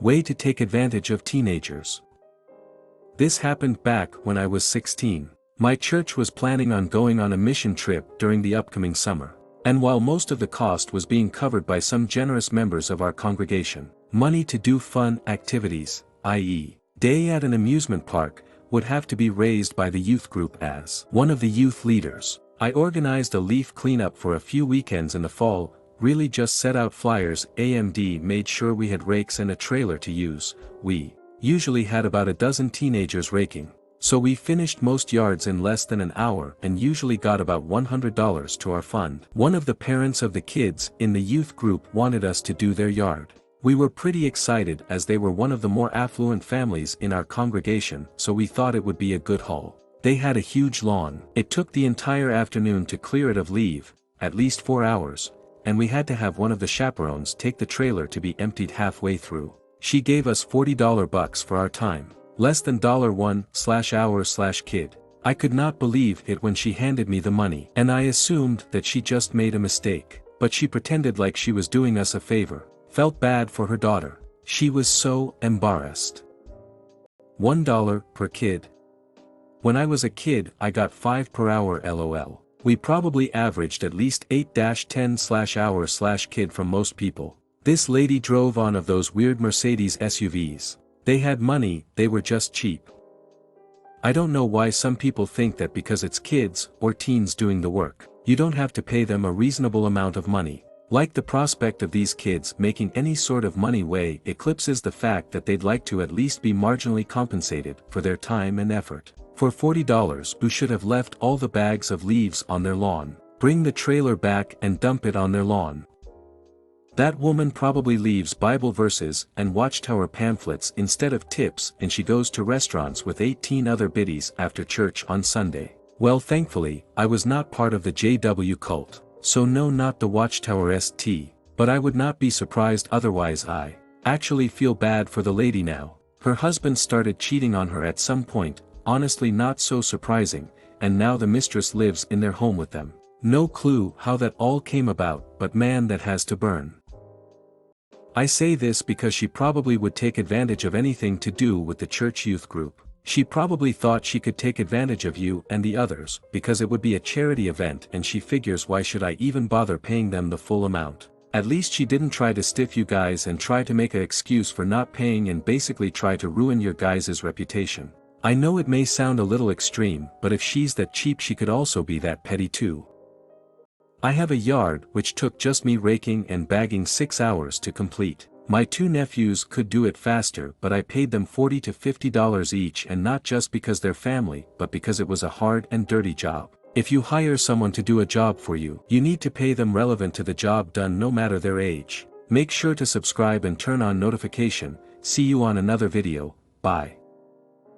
Way to take advantage of teenagers. This happened back when I was 16. My church was planning on going on a mission trip during the upcoming summer. And while most of the cost was being covered by some generous members of our congregation, money to do fun activities, i.e., day at an amusement park, would have to be raised by the youth group. As one of the youth leaders, I organized a leaf cleanup for a few weekends in the fall, really just set out flyers. AMD made sure we had rakes and a trailer to use. We usually had about a dozen teenagers raking, so we finished most yards in less than an hour and usually got about $100 to our fund. One of the parents of the kids in the youth group wanted us to do their yard. We were pretty excited as they were one of the more affluent families in our congregation, so we thought it would be a good haul. They had a huge lawn. It took the entire afternoon to clear it of leaves, at least 4 hours, and we had to have one of the chaperones take the trailer to be emptied halfway through. She gave us $40 for our time, less than $1/hour/kid. I could not believe it when she handed me the money, and I assumed that she just made a mistake, but she pretended like she was doing us a favor. Felt bad for her daughter. She was so embarrassed. $1 per kid. When I was a kid, I got 5 per hour lol. We probably averaged at least 8-10/hour/kid from most people. This lady drove one of those weird Mercedes SUVs. They had money, they were just cheap. I don't know why some people think that because it's kids or teens doing the work, you don't have to pay them a reasonable amount of money. Like the prospect of these kids making any sort of money way eclipses the fact that they'd like to at least be marginally compensated for their time and effort. For $40, who should have left all the bags of leaves on their lawn, bring the trailer back and dump it on their lawn. That woman probably leaves Bible verses and Watchtower pamphlets instead of tips, and she goes to restaurants with 18 other biddies after church on Sunday. Well, thankfully, I was not part of the JW cult. So no, not the Watchtower ST, but I would not be surprised otherwise. I actually feel bad for the lady now. Her husband started cheating on her at some point, honestly not so surprising, and now the mistress lives in their home with them. No clue how that all came about, but man, that has to burn. I say this because she probably would take advantage of anything to do with the church youth group. She probably thought she could take advantage of you and the others, because it would be a charity event and she figures, why should I even bother paying them the full amount? At least she didn't try to stiff you guys and try to make an excuse for not paying and basically try to ruin your guys' reputation. I know it may sound a little extreme, but if she's that cheap, she could also be that petty too. I have a yard which took just me raking and bagging 6 hours to complete. My 2 nephews could do it faster, but I paid them $40 to $50 each, and not just because they're family, but because it was a hard and dirty job. If you hire someone to do a job for you, you need to pay them relevant to the job done no matter their age. Make sure to subscribe and turn on notification. See you on another video. Bye.